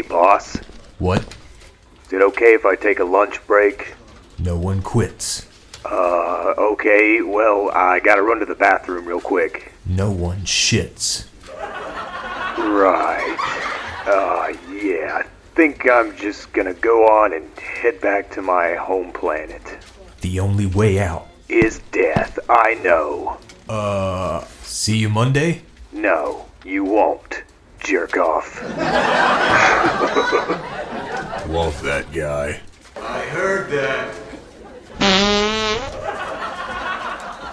boss. What? Is it okay if I take a lunch break? No one quits. Okay, well, I gotta run to the bathroom real quick. No one shits. Right. Yeah, I think I'm just gonna go on and head back to my home planet. The only way out is death, I know. See you Monday? No, you won't, jerk off. Love that guy. I heard that.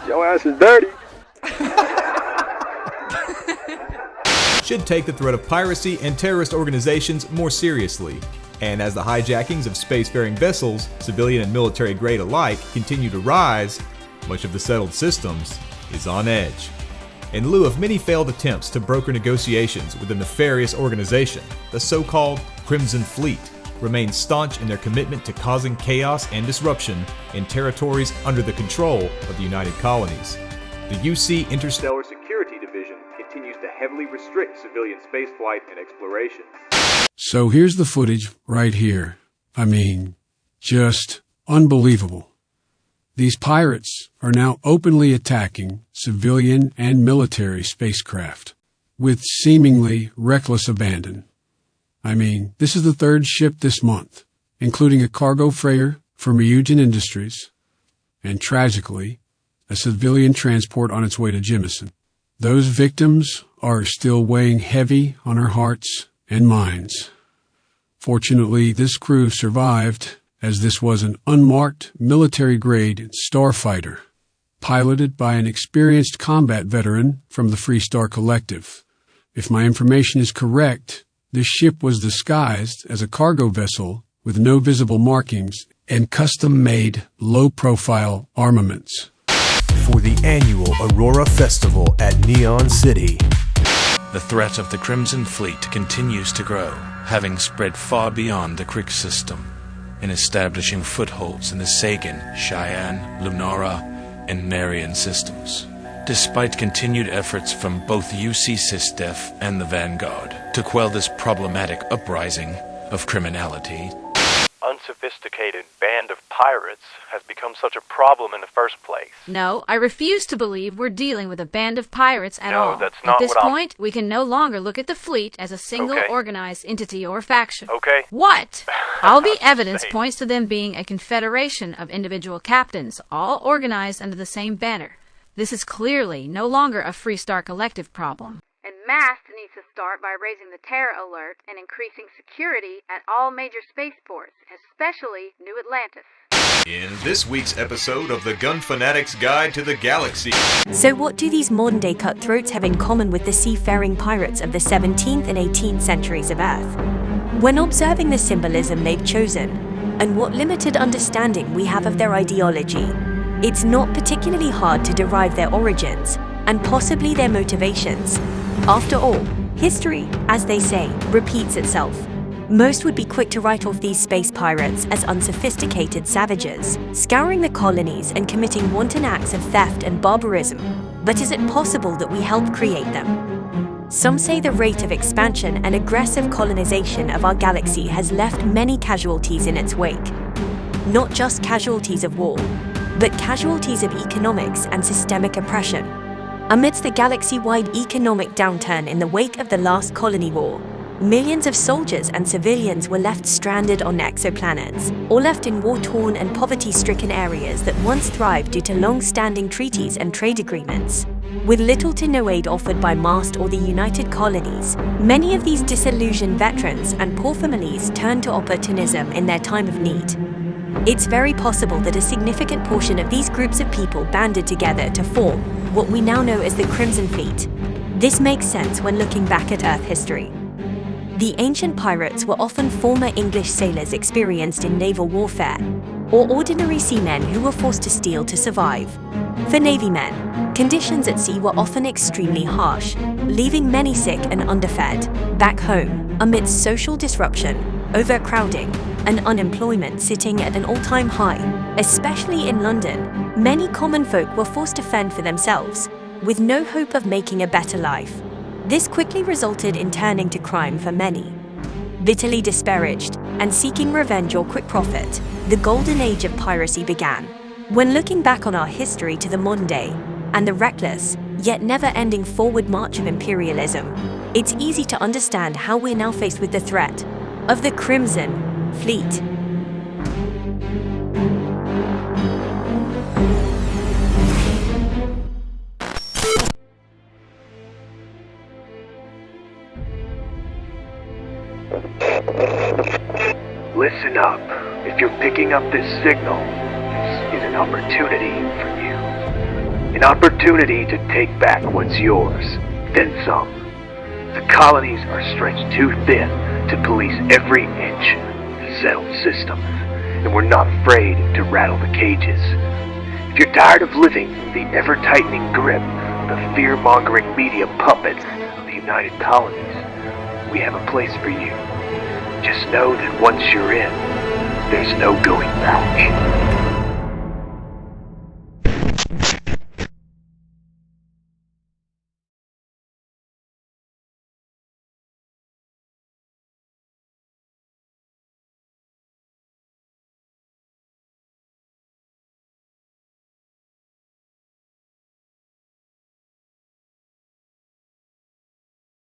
Your ass is dirty. Should take the threat of piracy and terrorist organizations more seriously. And as the hijackings of spacefaring vessels, civilian and military grade alike, continue to rise, much of the settled systems is on edge. In lieu of many failed attempts to broker negotiations with the nefarious organization, the so-called Crimson Fleet remain staunch in their commitment to causing chaos and disruption in territories under the control of the United Colonies. The UC Interstellar Security Division continues to heavily restrict civilian spaceflight and exploration. So here's the footage right here. I mean, just unbelievable. These pirates are now openly attacking civilian and military spacecraft with seemingly reckless abandon. I mean, this is the third ship this month, including a cargo freighter for Mugen Industries, and tragically, a civilian transport on its way to Jemison. Those victims are still weighing heavy on our hearts and minds. Fortunately, this crew survived, as this was an unmarked military-grade starfighter, piloted by an experienced combat veteran from the Freestar Collective. If my information is correct, this ship was disguised as a cargo vessel with no visible markings and custom-made, low-profile armaments. For the annual Aurora Festival at Neon City. The threat of the Crimson Fleet continues to grow, having spread far beyond the Crick system, in establishing footholds in the Sagan, Cheyenne, Lunara, and Marian systems. Despite continued efforts from both UC SysDef and the Vanguard to quell this problematic uprising of criminality, unsophisticated band of pirates has become such a problem in the first place. No, I refuse to believe we're dealing with a band of pirates at all. No, that's not at this what point, we can no longer look at the fleet as a single organized entity or faction. Okay. What? All the evidence points to them being a confederation of individual captains, all organized under the same banner. This is clearly no longer a Freestar Collective problem. And MAST needs to start by raising the terror alert and increasing security at all major spaceports, especially New Atlantis. In this week's episode of the Gun Fanatic's Guide to the Galaxy. So what do these modern-day cutthroats have in common with the seafaring pirates of the 17th and 18th centuries of Earth? When observing the symbolism they've chosen, and what limited understanding we have of their ideology, it's not particularly hard to derive their origins, and possibly their motivations. After all, history, as they say, repeats itself. Most would be quick to write off these space pirates as unsophisticated savages, scouring the colonies and committing wanton acts of theft and barbarism. But is it possible that we helped create them? Some say the rate of expansion and aggressive colonization of our galaxy has left many casualties in its wake. Not just casualties of war, but casualties of economics and systemic oppression. Amidst the galaxy-wide economic downturn in the wake of the last colony war, millions of soldiers and civilians were left stranded on exoplanets, or left in war-torn and poverty-stricken areas that once thrived due to long-standing treaties and trade agreements. With little to no aid offered by MAST or the United Colonies, many of these disillusioned veterans and poor families turned to opportunism in their time of need. It's very possible that a significant portion of these groups of people banded together to form what we now know as the Crimson Fleet. This makes sense when looking back at Earth history. The ancient pirates were often former English sailors experienced in naval warfare, or ordinary seamen who were forced to steal to survive. For Navy men, conditions at sea were often extremely harsh, leaving many sick and underfed. Back home, amidst social disruption, overcrowding, and unemployment sitting at an all-time high, especially in London, many common folk were forced to fend for themselves, with no hope of making a better life. This quickly resulted in turning to crime for many. Bitterly disparaged and seeking revenge or quick profit, the golden age of piracy began. When looking back on our history to the modern day and the reckless, yet never-ending forward march of imperialism, it's easy to understand how we're now faced with the threat of the Crimson Fleet. Listen up. If you're picking up this signal, this is an opportunity for you. An opportunity to take back what's yours, then some. The colonies are stretched too thin to police every inch of the settled systems, and we're not afraid to rattle the cages. If you're tired of living in the ever-tightening grip of the fear-mongering media puppets of the United Colonies, we have a place for you. Just know that once you're in, there's no going back.